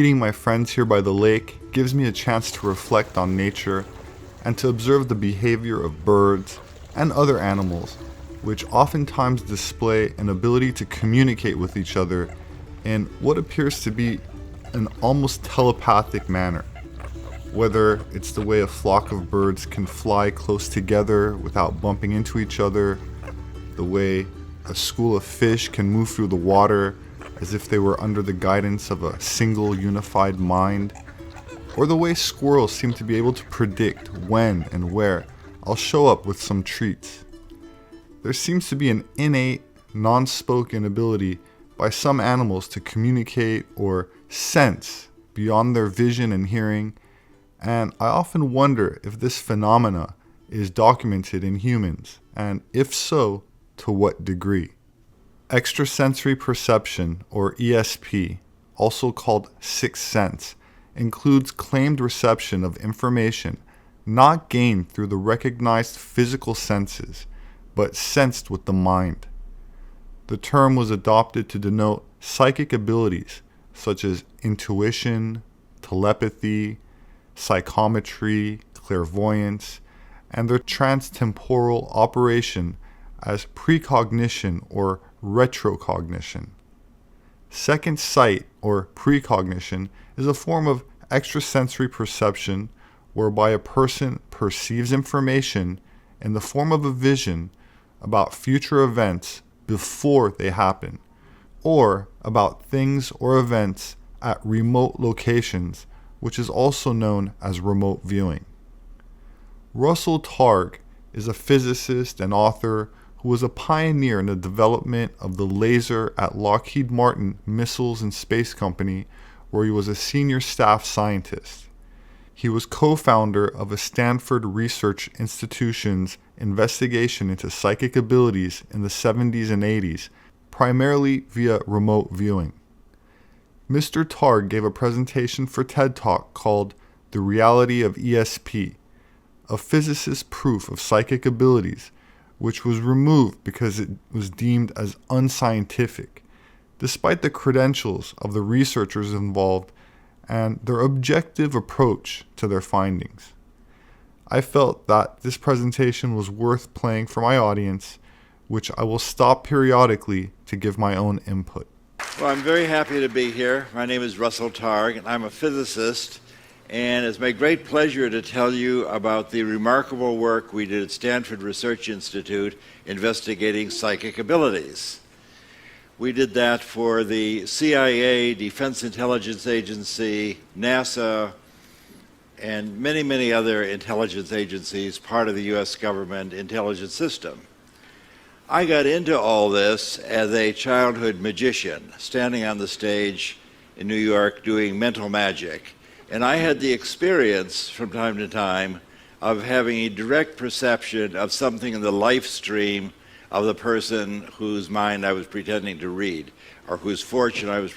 Meeting my friends here by the lake gives me a chance to reflect on nature and to observe the behavior of birds and other animals, which oftentimes display an ability to communicate with each other in what appears to be an almost telepathic manner. Whether it's the way a flock of birds can fly close together without bumping into each other, the way a school of fish can move through the water as if they were under the guidance of a single unified mind, or the way squirrels seem to be able to predict when and where I'll show up with some treats. There seems to be an innate, non-spoken ability by some animals to communicate or sense beyond their vision and hearing, and I often wonder if this phenomena is documented in humans, and if so, to what degree. Extrasensory perception, or ESP, also called sixth sense, includes claimed reception of information not gained through the recognized physical senses, but sensed with the mind. The term was adopted to denote psychic abilities such as intuition, telepathy, psychometry, clairvoyance, and their transtemporal operation as precognition or retrocognition. Second sight, or precognition, is a form of extrasensory perception whereby a person perceives information in the form of a vision about future events before they happen, or about things or events at remote locations, which is also known as remote viewing. Russell Targ is a physicist and author who was a pioneer in the development of the laser at Lockheed Martin Missiles and Space Company, where he was a senior staff scientist. He was co-founder of a Stanford Research Institution's investigation into psychic abilities in the 70s and 80s, primarily via remote viewing. Mr. Targ gave a presentation for TED Talk called The Reality of ESP, a physicist's proof of psychic abilities, which was removed because it was deemed as unscientific, despite the credentials of the researchers involved and their objective approach to their findings. I felt that this presentation was worth playing for my audience, which I will stop periodically to give my own input. Well, I'm very happy to be here. My name is Russell Targ, and I'm a physicist, and it's my great pleasure to tell you about the remarkable work we did at Stanford Research Institute investigating psychic abilities. We did that for the CIA, Defense Intelligence Agency, NASA, and many, many other intelligence agencies, part of the U.S. government intelligence system. I got into all this as a childhood magician, standing on the stage in New York doing mental magic. And I had the experience from time to time of having a direct perception of something in the life stream of the person whose mind I was pretending to read, or whose fortune I was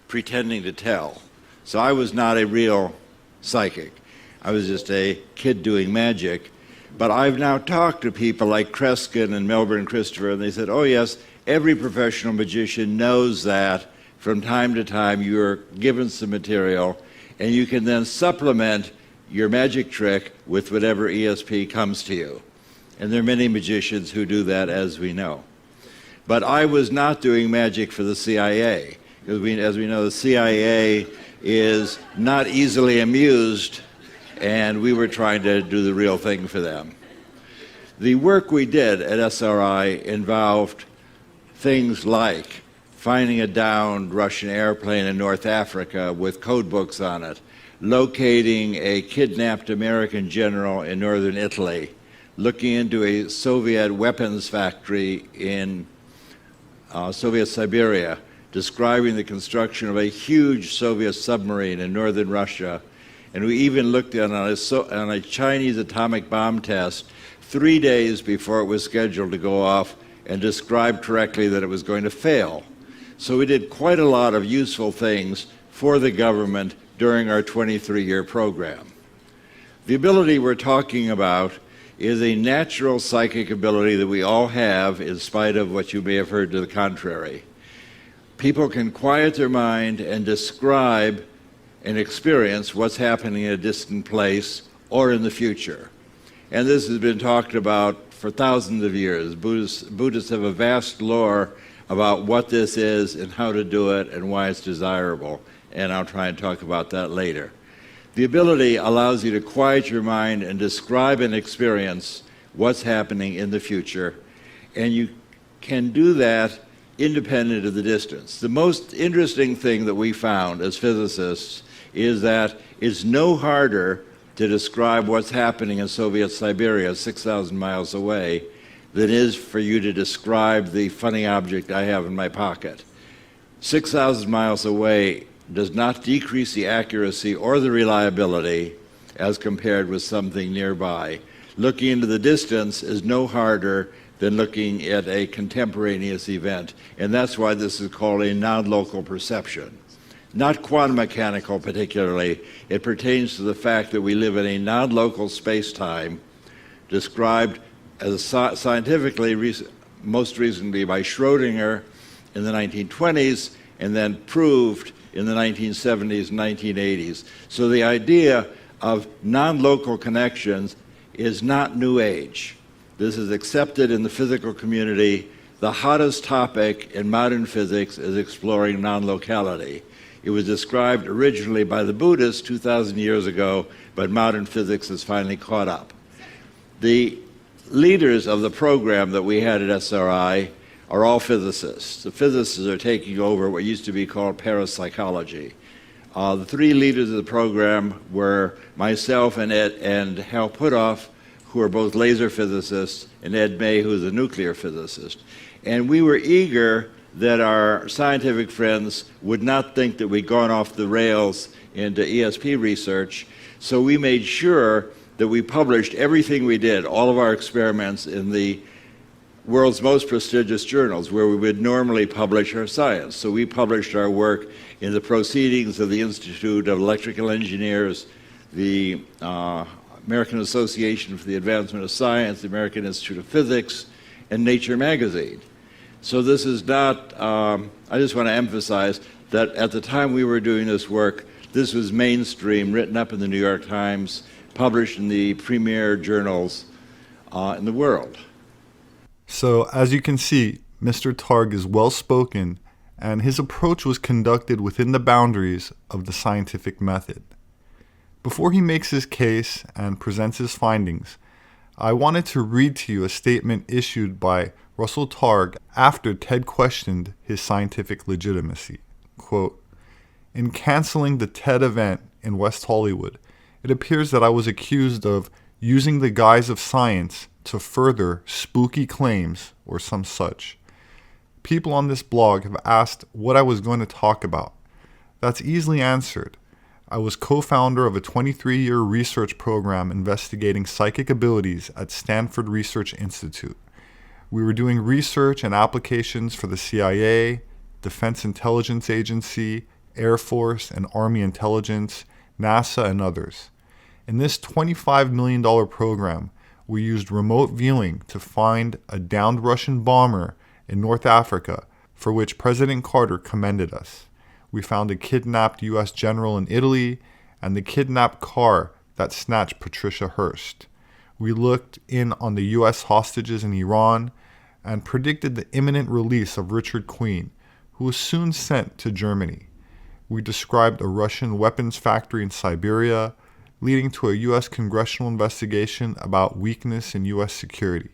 pretending to tell. So I was not a real psychic. I was just a kid doing magic. But I've now talked to people like Kreskin and Melbourne Christopher, and they said, oh yes, every professional magician knows that from time to time you're given some material, and you can then supplement your magic trick with whatever ESP comes to you. And there are many magicians who do that, as we know. But I was not doing magic for the CIA, because as we know, the CIA is not easily amused, and we were trying to do the real thing for them. The work we did at SRI involved things like finding a downed Russian airplane in North Africa with code books on it, locating a kidnapped American general in northern Italy, looking into a Soviet weapons factory in Soviet Siberia, describing the construction of a huge Soviet submarine in northern Russia, and we even looked on a Chinese atomic bomb test 3 days before it was scheduled to go off, and described correctly that it was going to fail. So we did quite a lot of useful things for the government during our 23-year program. The ability we're talking about is a natural psychic ability that we all have, in spite of what you may have heard to the contrary. people can quiet their mind and describe and experience what's happening in a distant place or in the future. And this has been talked about for thousands of years. Buddhists have a vast lore about what this is and how to do it and why it's desirable. And I'll try and talk about that later. The ability allows you to quiet your mind and describe and experience what's happening in the future. And you can do that independent of the distance. The most interesting thing that we found as physicists is that it's no harder to describe what's happening in Soviet Siberia 6,000 miles away than it is for you to describe the funny object I have in my pocket. 6,000 miles away does not decrease the accuracy or the reliability as compared with something nearby. Looking into the distance is no harder than looking at a contemporaneous event, and that's why this is called a non-local perception. Not quantum mechanical particularly. It pertains to the fact that we live in a non-local space-time described as scientifically most recently by Schrödinger in the 1920s and then proved in the 1970s and 1980s. So the idea of non-local connections is not New Age. This is accepted in the physical community. The hottest topic in modern physics is exploring non-locality. It was described originally by the Buddhists 2,000 years ago, but modern physics has finally caught up. The leaders of the program that we had at SRI are all physicists. The physicists are taking over what used to be called parapsychology. The three leaders of the program were myself and Hal Puthoff, who are both laser physicists, and Ed May, who is a nuclear physicist. And we were eager that our scientific friends would not think that we'd gone off the rails into ESP research, so we made sure that we published everything we did, all of our experiments, in the world's most prestigious journals where we would normally publish our science. So we published our work in the Proceedings of the Institute of Electrical Engineers, the American Association for the Advancement of Science, the American Institute of Physics, and Nature magazine. So this is not, I just want to emphasize that at the time we were doing this work, this was mainstream, written up in the New York Times, published in the premier journals in the world. So as you can see, Mr. Targ is well-spoken, and his approach was conducted within the boundaries of the scientific method. Before he makes his case and presents his findings, I wanted to read to you a statement issued by Russell Targ after Ted questioned his scientific legitimacy. Quote, "In canceling the TED event in West Hollywood, it appears that I was accused of using the guise of science to further spooky claims or some such. People on this blog have asked what I was going to talk about. That's easily answered. I was co-founder of a 23-year research program investigating psychic abilities at Stanford Research Institute. We were doing research and applications for the CIA, Defense Intelligence Agency, Air Force and Army Intelligence, NASA, and others. In this $25 million program, we used remote viewing to find a downed Russian bomber in North Africa, for which President Carter commended us. We found a kidnapped U.S. general in Italy and the kidnapped car that snatched Patricia Hearst. We looked in on the U.S. hostages in Iran and predicted the imminent release of Richard Queen, who was soon sent to Germany. We described a Russian weapons factory in Siberia, leading to a U.S. congressional investigation about weakness in U.S. security.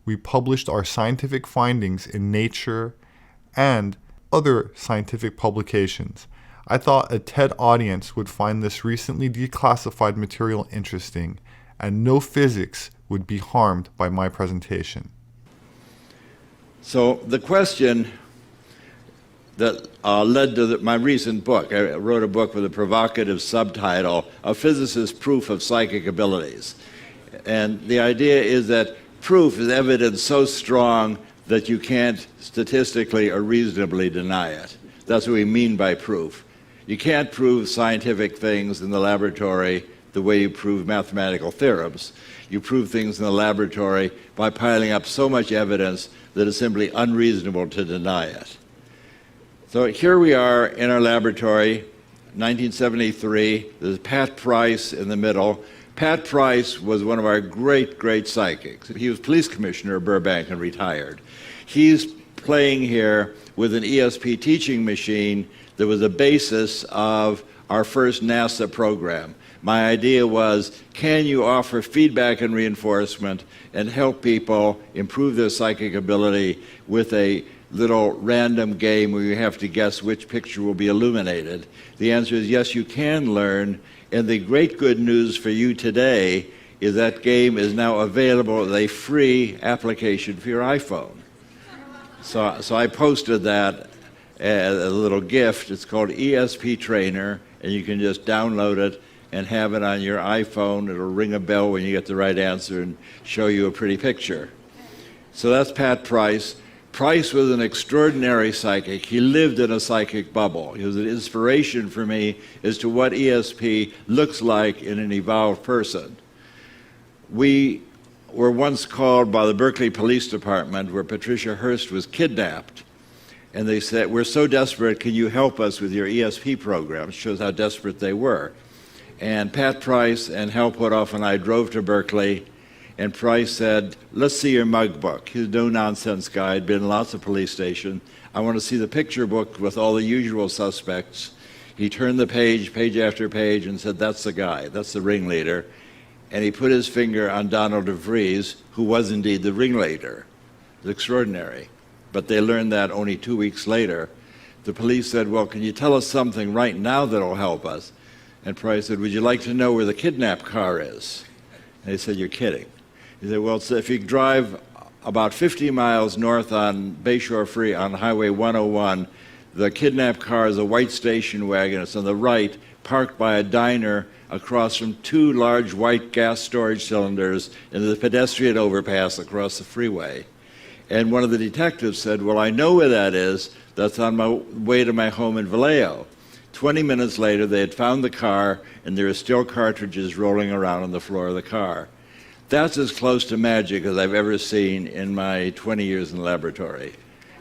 We published our scientific findings in Nature and other scientific publications. I thought a TED audience would find this recently declassified material interesting, and no physics would be harmed by my presentation." So the question that led to my recent book, I wrote a book with a provocative subtitle, A Physicist's Proof of Psychic Abilities. And the idea is that proof is evidence so strong that you can't statistically or reasonably deny it. That's what we mean by proof. You can't prove scientific things in the laboratory the way you prove mathematical theorems. You prove things in the laboratory by piling up so much evidence that it's simply unreasonable to deny it. So here we are in our laboratory, 1973. There's Pat Price in the middle. Pat Price was one of our great, great psychics. He was police commissioner of Burbank and retired. He's playing here with an ESP teaching machine that was the basis of our first NASA program. My idea was, can you offer feedback and reinforcement and help people improve their psychic ability with a little random game where you have to guess which picture will be illuminated? The answer is yes, you can learn. And the great good news for you today is that game is now available as a free application for your iPhone. So I posted that as a little gift. It's called ESP Trainer, and you can just download it and have it on your iPhone. It'll ring a bell when you get the right answer and show you a pretty picture. So that's Pat Price. Price was an extraordinary psychic. He lived in a psychic bubble. He was an inspiration for me as to what ESP looks like in an evolved person. We were once called by the Berkeley Police Department, where Patricia Hearst was kidnapped, and they said, "We're so desperate, can you help us with your ESP program?" It shows how desperate they were. And Pat Price and Hal Putoff and I drove to Berkeley, and Price said, "Let's see your mug book." He's a no-nonsense guy, had been in lots of police stations. "I want to see the picture book with all the usual suspects." He turned the page after page, and said, "That's the guy, that's the ringleader." And he put his finger on Donald DeVries, who was indeed the ringleader. It was extraordinary. But they learned that only 2 weeks later. The police said, "Well, can you tell us something right now that'll help us?" And Price said, "Would you like to know where the kidnapped car is?" And they said, "You're kidding." He said, "Well, so if you drive about 50 miles north on Bayshore Free on Highway 101, the kidnapped car is a white station wagon. It's on the right, parked by a diner across from two large white gas storage cylinders in the pedestrian overpass across the freeway." And one of the detectives said, "Well, I know where that is. That's on my way to my home in Vallejo." 20 minutes later, they had found the car, and there are still cartridges rolling around on the floor of the car. That's as close to magic as I've ever seen in my 20 years in the laboratory.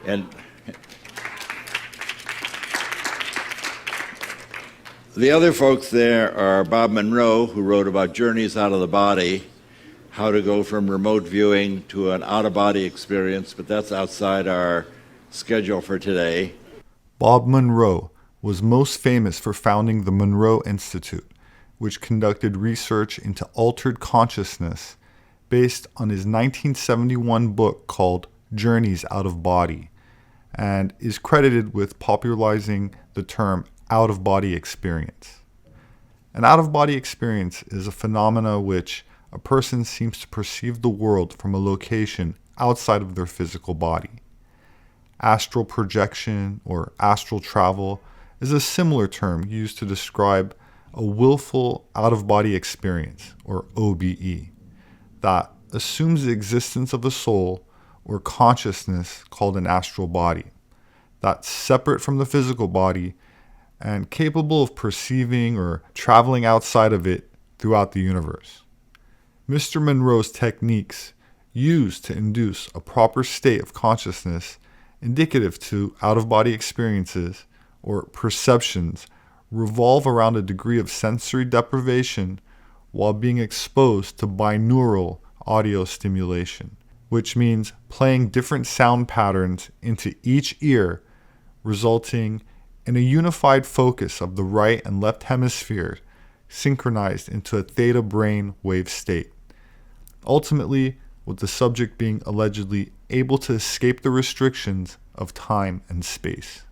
And the other folks there are Bob Monroe, who wrote about journeys out of the body, how to go from remote viewing to an out-of-body experience, but that's outside our schedule for today. Bob Monroe was most famous for founding the Monroe Institute, which conducted research into altered consciousness based on his 1971 book called Journeys Out of Body, and is credited with popularizing the term out-of-body experience. An out-of-body experience is a phenomena which a person seems to perceive the world from a location outside of their physical body. Astral projection or astral travel is a similar term used to describe a willful out-of-body experience, or OOBE, that assumes the existence of a soul or consciousness called an astral body, that's separate from the physical body and capable of perceiving or traveling outside of it throughout the universe. Mr. Monroe's techniques used to induce a proper state of consciousness indicative to out-of-body experiences or perceptions revolve around a degree of sensory deprivation while being exposed to binaural audio stimulation, which means playing different sound patterns into each ear, resulting in a unified focus of the right and left hemisphere synchronized into a theta brain wave state, ultimately with the subject being allegedly able to escape the restrictions of time and space.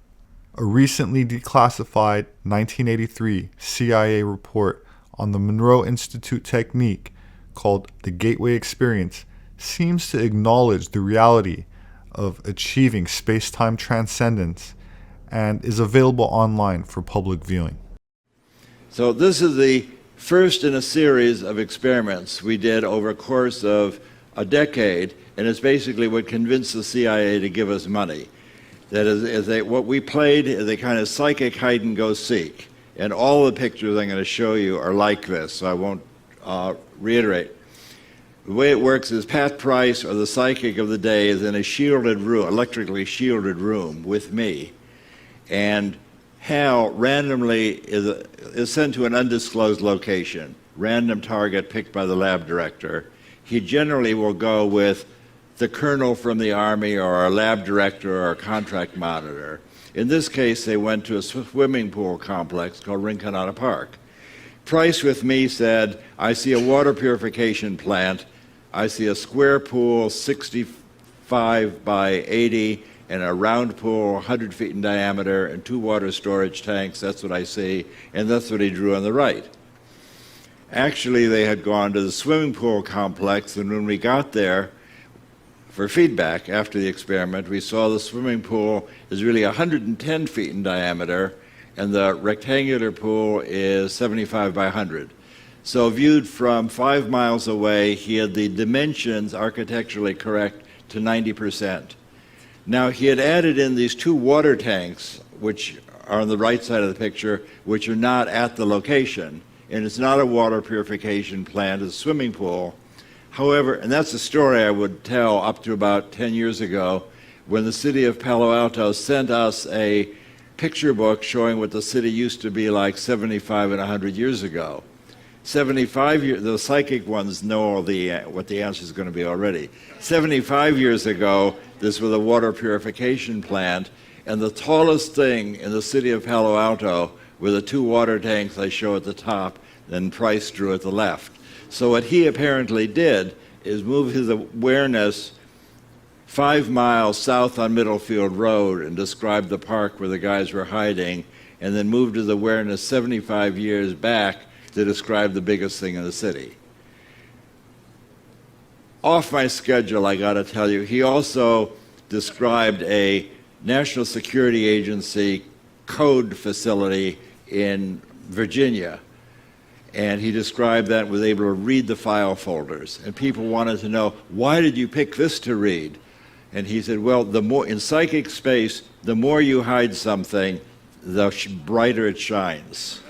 A recently declassified 1983 CIA report on the Monroe Institute technique called the Gateway Experience seems to acknowledge the reality of achieving space-time transcendence and is available online for public viewing. So this is the first in a series of experiments we did over a course of a decade, and it's basically what convinced the CIA to give us money. That is, what we played is a kind of psychic hide and go seek, and all the pictures I'm going to show you are like this, so I won't reiterate. The way it works is Pat Price, or the psychic of the day, is in a shielded room, electrically shielded room with me, And Hal randomly is sent to an undisclosed location, random target picked by the lab director. He generally will go with the colonel from the Army or a lab director or a contract monitor. In this case, they went to a swimming pool complex called Rinconada Park. Price with me said, I see a water purification plant, I see a square pool 65 by 80, and a round pool 100 feet in diameter, and 2 water storage tanks. That's what I see, and that's what he drew on the right. Actually, they had gone to the swimming pool complex, and when we got there for feedback after the experiment, we saw the swimming pool is really 110 feet in diameter, and the rectangular pool is 75 by 100. So viewed from 5 miles away, he had the dimensions architecturally correct to 90%. Now, he had added in these 2 water tanks, which are on the right side of the picture, which are not at the location. And it's not a water purification plant, it's a swimming pool. However, and that's a story I would tell up to about 10 years ago, when the city of Palo Alto sent us a picture book showing what the city used to be like 75 and 100 years ago. 75 years, the psychic ones know all what the answer is going to be already. 75 years ago, this was a water purification plant, and the tallest thing in the city of Palo Alto were the 2 water tanks I show at the top, then Price drew at the left. So what he apparently did is move his awareness 5 miles south on Middlefield Road and describe the park where the guys were hiding, and then moved his awareness 75 years back to describe the biggest thing in the city. Off my schedule, I got to tell you, he also described a National Security Agency code facility in Virginia. And he described that and was able to read the file folders. And people wanted to know, why did you pick this to read? And he said, well, the more in psychic space, the more you hide something, the brighter it shines.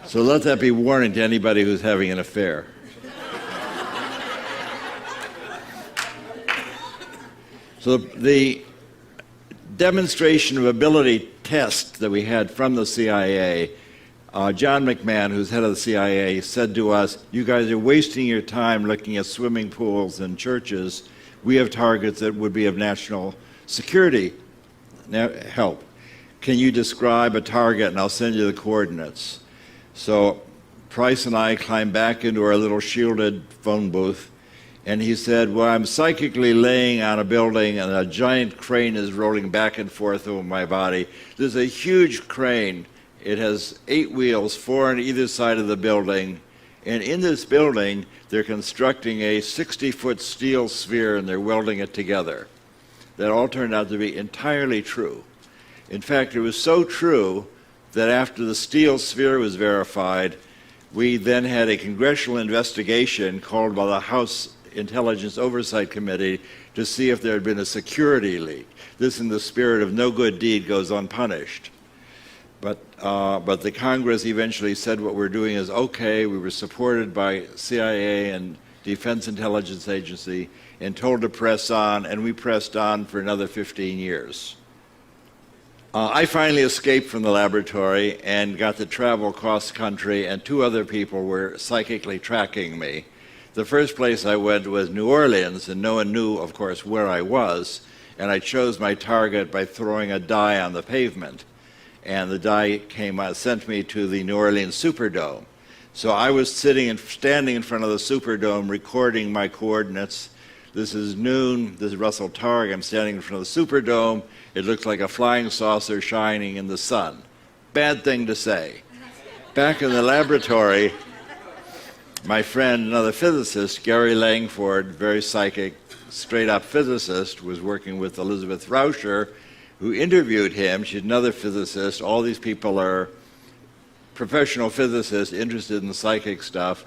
So let that be warning to anybody who's having an affair. So the demonstration of ability test that we had from the CIA, John McMahon, who's head of the CIA, said to us, you guys are wasting your time looking at swimming pools and churches. We have targets that would be of national security help. Can you describe a target, and I'll send you the coordinates. So Price and I climbed back into our little shielded phone booth, and he said, well, I'm psychically laying on a building, and a giant crane is rolling back and forth over my body. There's a huge crane. It has 8 wheels, 4 on either side of the building. And in this building, they're constructing a 60-foot steel sphere, and they're welding it together. That all turned out to be entirely true. In fact, it was so true that after the steel sphere was verified, we then had a congressional investigation called by the House Intelligence Oversight Committee to see if there had been a security leak. This, in the spirit of no good deed goes unpunished. But the Congress eventually said what we're doing is okay. We were supported by CIA and Defense Intelligence Agency and told to press on, and we pressed on for another 15 years. I finally escaped from the laboratory and got to travel across country, and 2 other people were psychically tracking me. The first place I went was New Orleans, and no one knew, of course, where I was, and I chose my target by throwing a die on the pavement. And the die sent me to the New Orleans Superdome. So I was standing in front of the Superdome recording my coordinates. This is noon, this is Russell Targ, I'm standing in front of the Superdome. It looks like a flying saucer shining in the sun. Bad thing to say. Back in the laboratory, my friend, another physicist, Gary Langford, very psychic, straight-up physicist, was working with Elizabeth Rauscher, who interviewed him. She's another physicist. All these people are professional physicists interested in the psychic stuff.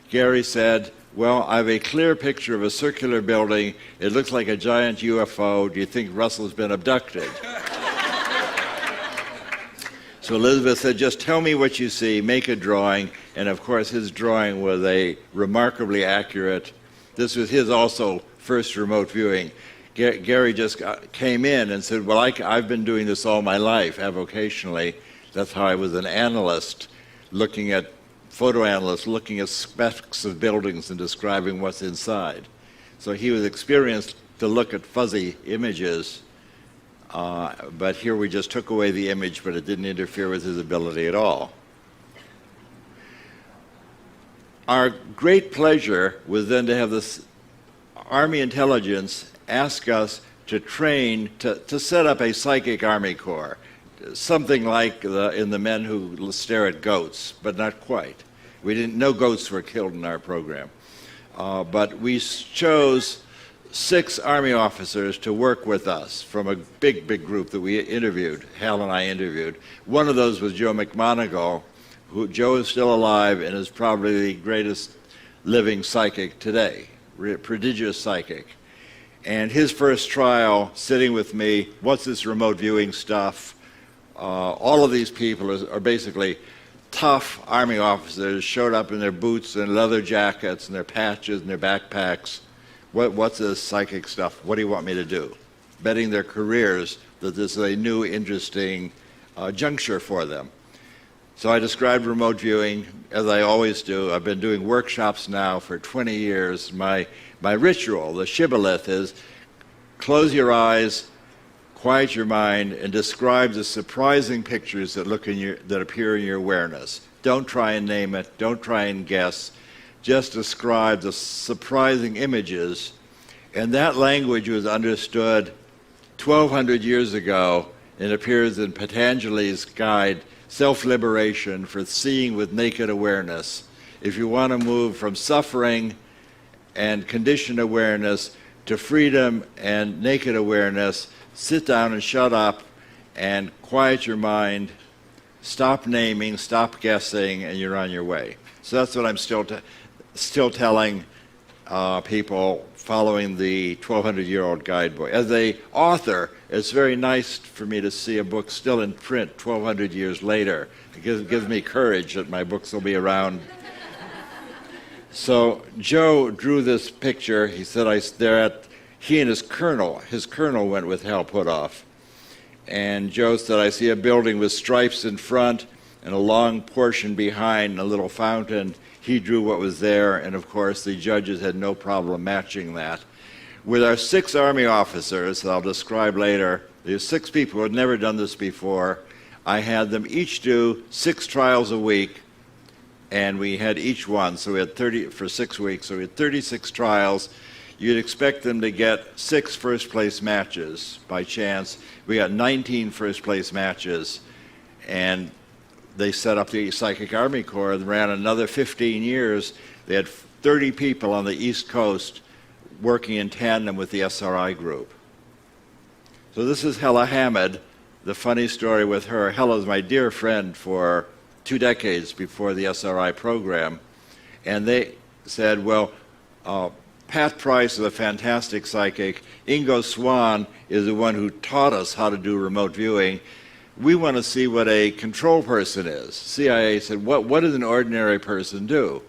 Gary said, well, I have a clear picture of a circular building. It looks like a giant UFO. Do you think Russell's been abducted? So Elizabeth said, just tell me what you see, make a drawing. And of course, his drawing was a remarkably accurate. This was his also first remote viewing. Gary just came in and said, well, I've been doing this all my life, avocationally. That's how I was an analyst, photo analyst, looking at specs of buildings and describing what's inside. So he was experienced to look at fuzzy images, but here we just took away the image, but it didn't interfere with his ability at all. Our great pleasure was then to have this Army intelligence ask us to train, to set up a psychic Army Corps, something like in the men who stare at goats, but not quite. No goats were killed in our program. But we chose 6 Army officers to work with us from a big group that we interviewed, Hal and I interviewed. One of those was Joe McMoneagle, Joe is still alive and is probably the greatest living psychic today, prodigious psychic. And his first trial, sitting with me, what's this remote viewing stuff? All of these people are basically tough Army officers, showed up in their boots and leather jackets and their patches and their backpacks. What's this psychic stuff? What do you want me to do? Betting their careers that this is a new, interesting juncture for them. So I described remote viewing, as I always do. I've been doing workshops now for 20 years. My ritual, the shibboleth, is close your eyes, quiet your mind, and describe the surprising pictures that appear in your awareness. Don't try and name it. Don't try and guess. Just describe the surprising images. And that language was understood 1,200 years ago and appears in Patanjali's guide, Self-Liberation for Seeing with Naked Awareness. If you want to move from suffering and conditioned awareness to freedom and naked awareness, sit down and shut up and quiet your mind, stop naming, stop guessing, and you're on your way. So that's what I'm still telling people following the 1,200-year-old guidebook. As an author, it's very nice for me to see a book still in print 1,200 years later. It gives me courage that my books will be around. So Joe drew this picture. He said he and his colonel went with Hal Puthoff. And Joe said, I see a building with stripes in front and a long portion behind and a little fountain. He drew what was there, and of course the judges had no problem matching that. With our 6 Army officers, that I'll describe later, there's 6 people who had never done this before. I had them each do 6 trials a week, and we had each one, so we had 30 for 6 weeks, so we had 36 trials. You'd expect them to get 6 first-place matches by chance. We got 19 first-place matches, and they set up the Psychic Army Corps and ran another 15 years. They had 30 people on the East Coast working in tandem with the SRI group. So this is Hella Hamid, the funny story with her. Hella is my dear friend for 2 decades before the SRI program. And they said, well, Pat Price is a fantastic psychic. Ingo Swann is the one who taught us how to do remote viewing. We want to see what a control person is. CIA said, what does an ordinary person do?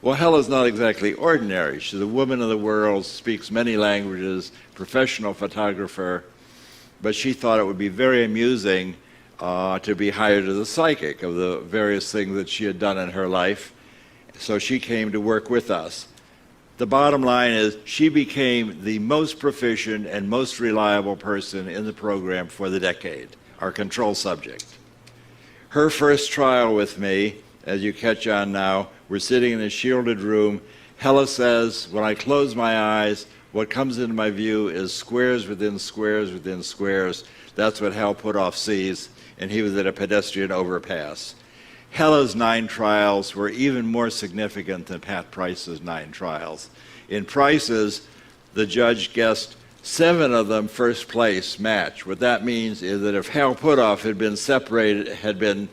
Well, Hella's not exactly ordinary. She's a woman of the world, speaks many languages, professional photographer, but she thought it would be very amusing to be hired as a psychic of the various things that she had done in her life. So she came to work with us. The bottom line is she became the most proficient and most reliable person in the program for the decade, our control subject. Her first trial with me, as you catch on now, we're sitting in a shielded room. Hella says, when I close my eyes, what comes into my view is squares within squares within squares. That's what Hal Puthoff sees, and he was at a pedestrian overpass. Hella's 9 trials were even more significant than Pat Price's 9 trials. In Price's, the judge guessed 7 of them first place match. What that means is that if Hal Puthoff had been separated, had been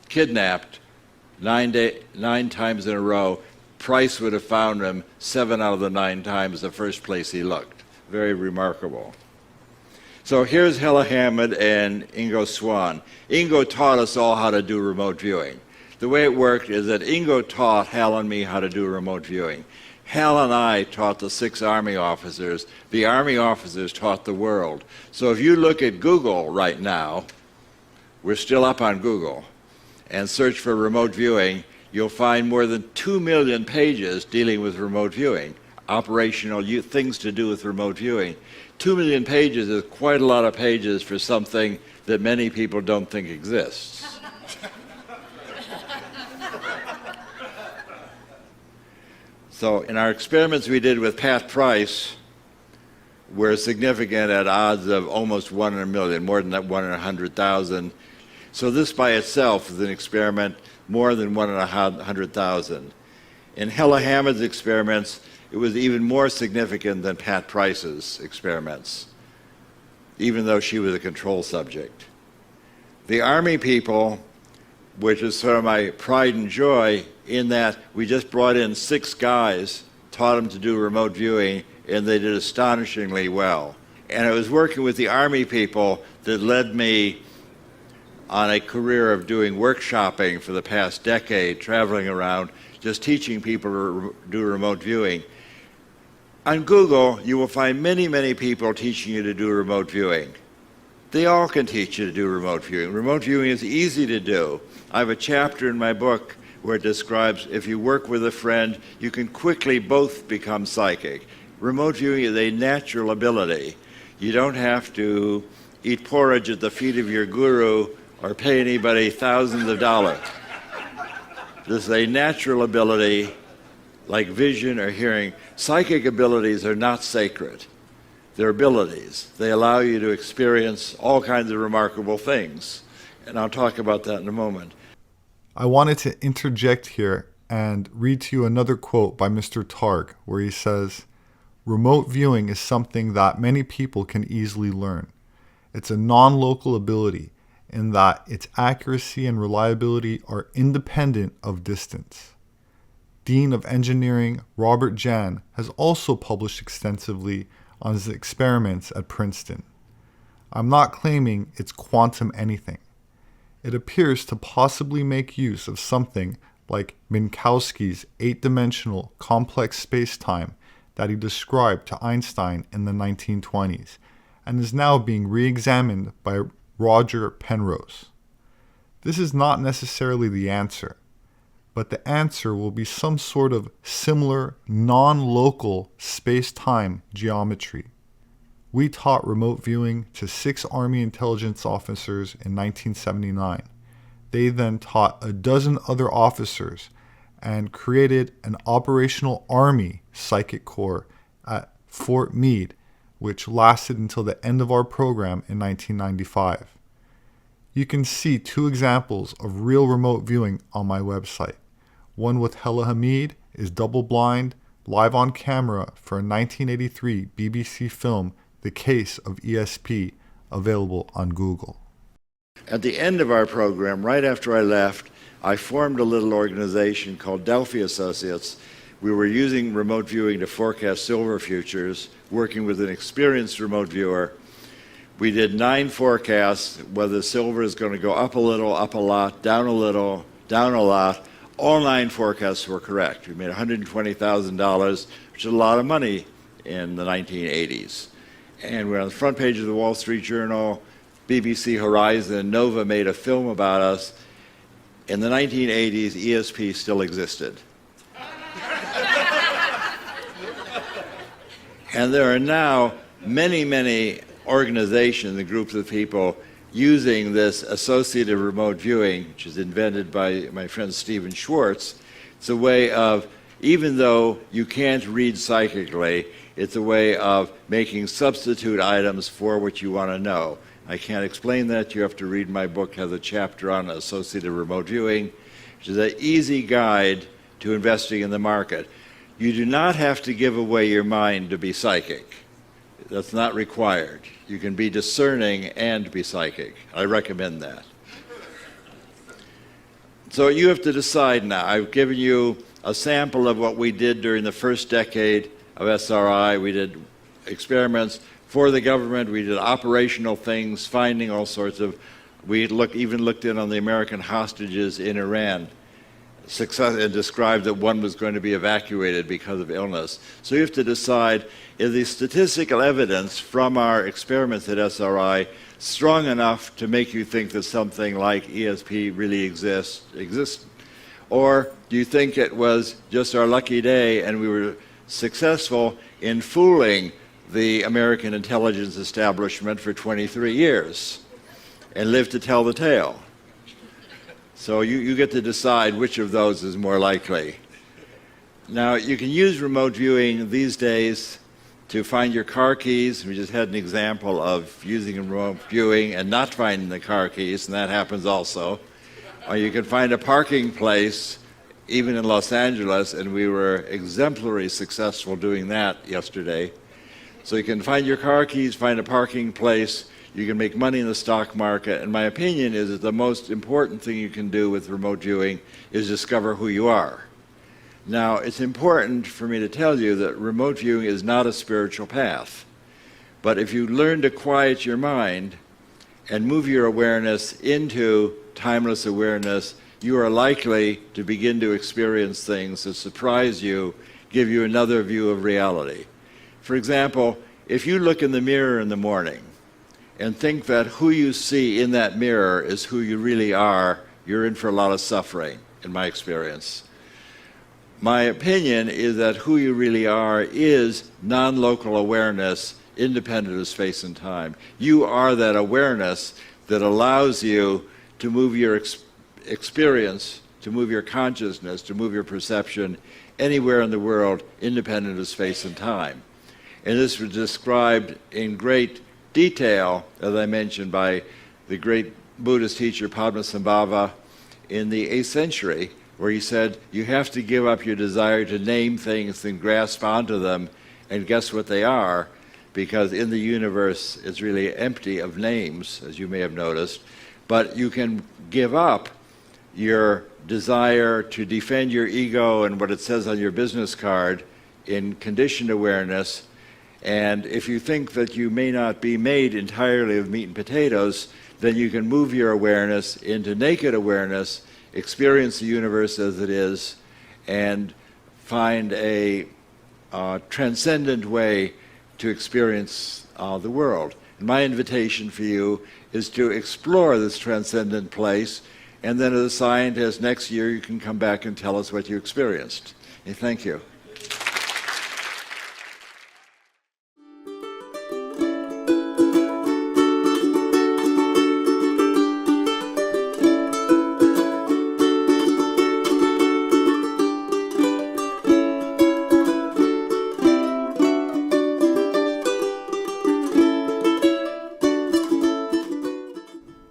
kidnapped 9 times in a row, Price would have found him 7 out of the 9 times the first place he looked. Very remarkable. So here's Hella Hamid and Ingo Swann. Ingo taught us all how to do remote viewing. The way it worked is that Ingo taught Hal and me how to do remote viewing. Hal and I taught the 6 Army officers. The Army officers taught the world. So if you look at Google right now, we're still up on Google, and search for remote viewing, you'll find more than 2 million pages dealing with remote viewing, operational things to do with remote viewing. 2 million pages is quite a lot of pages for something that many people don't think exists. So in our experiments we did with Pat Price, we're significant at odds of almost 1 in a million, more than that 1 in 100,000. So this by itself is an experiment more than 1 in 100,000. In Hella Hammond's experiments, it was even more significant than Pat Price's experiments, even though she was a control subject. The Army people, which is sort of my pride and joy, in that we just brought in 6 guys, taught them to do remote viewing, and they did astonishingly well. And it was working with the Army people that led me on a career of doing workshopping for the past decade, traveling around, just teaching people to do remote viewing. On Google, you will find many, many people teaching you to do remote viewing. They all can teach you to do remote viewing. Remote viewing is easy to do. I have a chapter in my book where it describes if you work with a friend, you can quickly both become psychic. Remote viewing is a natural ability. You don't have to eat porridge at the feet of your guru or pay anybody thousands of dollars. This is a natural ability like vision or hearing. Psychic abilities are not sacred. They're abilities. They allow you to experience all kinds of remarkable things. And I'll talk about that in a moment. I wanted to interject here and read to you another quote by Mr. Targ, where he says, "Remote viewing is something that many people can easily learn. It's a non-local ability in that its accuracy and reliability are independent of distance." Dean of Engineering Robert Jan has also published extensively on his experiments at Princeton. I'm not claiming it's quantum anything. It appears to possibly make use of something like Minkowski's 8-dimensional complex space-time that he described to Einstein in the 1920s, and is now being re-examined by Roger Penrose. This is not necessarily the answer, but the answer will be some sort of similar non-local space-time geometry. We taught remote viewing to 6 Army intelligence officers in 1979. They then taught a dozen other officers and created an operational Army psychic corps at Fort Meade, which lasted until the end of our program in 1995. You can see 2 examples of real remote viewing on my website. One with Hella Hamid is double-blind, live on camera for a 1983 BBC film, The Case of ESP, available on Google. At the end of our program, right after I left, I formed a little organization called Delphi Associates. We were using remote viewing to forecast silver futures, working with an experienced remote viewer. We did 9 forecasts, whether silver is going to go up a little, up a lot, down a little, down a lot. All 9 forecasts were correct. We made $120,000, which is a lot of money in the 1980s. And we're on the front page of the Wall Street Journal. BBC Horizon, Nova made a film about us. In the 1980s, ESP still existed. And there are now many, many organizations and groups of people using this associative remote viewing, which is invented by my friend Stephen Schwartz. It's a way of, even though you can't read psychically, it's a way of making substitute items for what you want to know. I can't explain that. You have to read my book, has a chapter on associative remote viewing, which is an easy guide to investing in the market. You do not have to give away your mind to be psychic. That's not required. You can be discerning and be psychic. I recommend that. So you have to decide now. I've given you a sample of what we did during the first decade of SRI. We did experiments for the government. We did operational things, finding all sorts of, even looked in on the American hostages in Iran. success and described that one was going to be evacuated because of illness. So you have to decide, is the statistical evidence from our experiments at SRI strong enough to make you think that something like ESP really exists? Or do you think it was just our lucky day and we were successful in fooling the American intelligence establishment for 23 years and lived to tell the tale? So you get to decide which of those is more likely. Now, you can use remote viewing these days to find your car keys. We just had an example of using remote viewing and not finding the car keys, and that happens also. Or you can find a parking place, even in Los Angeles, and we were exemplary successful doing that yesterday. So you can find your car keys, find a parking place, you can make money in the stock market, and my opinion is that the most important thing you can do with remote viewing is discover who you are. Now, it's important for me to tell you that remote viewing is not a spiritual path, but if you learn to quiet your mind and move your awareness into timeless awareness, you are likely to begin to experience things that surprise you, give you another view of reality. For example, if you look in the mirror in the morning and think that who you see in that mirror is who you really are, you're in for a lot of suffering, in my experience. My opinion is that who you really are is non-local awareness, independent of space and time. You are that awareness that allows you to move your experience, to move your consciousness, to move your perception anywhere in the world, independent of space and time. And this was described in great detail, as I mentioned, by the great Buddhist teacher Padmasambhava in the 8th century, where he said, you have to give up your desire to name things and grasp onto them and guess what they are, because in the universe it's really empty of names, as you may have noticed. But you can give up your desire to defend your ego and what it says on your business card in conditioned awareness. And if you think that you may not be made entirely of meat and potatoes, then you can move your awareness into naked awareness, experience the universe as it is, and find a transcendent way to experience the world. And my invitation for you is to explore this transcendent place, and then as a scientist next year you can come back and tell us what you experienced. And thank you.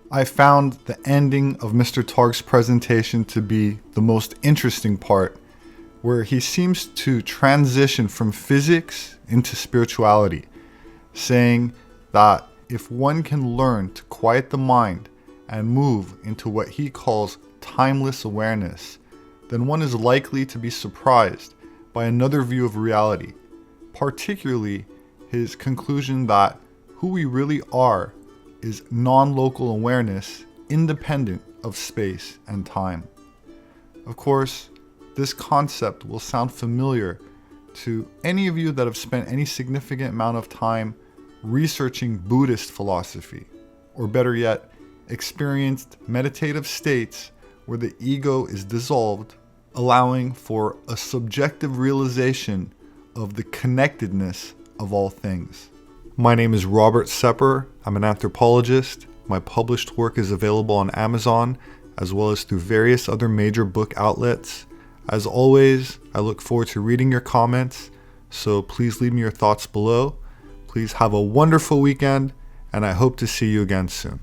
I found the ending of Mr. Targ's presentation to be the most interesting part, where he seems to transition from physics into spirituality, saying that if one can learn to quiet the mind and move into what he calls timeless awareness, then one is likely to be surprised by another view of reality, particularly his conclusion that who we really are is non-local awareness independent of space and time. Of course, this concept will sound familiar to any of you that have spent any significant amount of time researching Buddhist philosophy, or better yet, experienced meditative states where the ego is dissolved, allowing for a subjective realization of the connectedness of all things. My name is Robert Sepehr. I'm an anthropologist. My published work is available on Amazon, as well as through various other major book outlets. As always, I look forward to reading your comments, so please leave me your thoughts below. Please have a wonderful weekend, and I hope to see you again soon.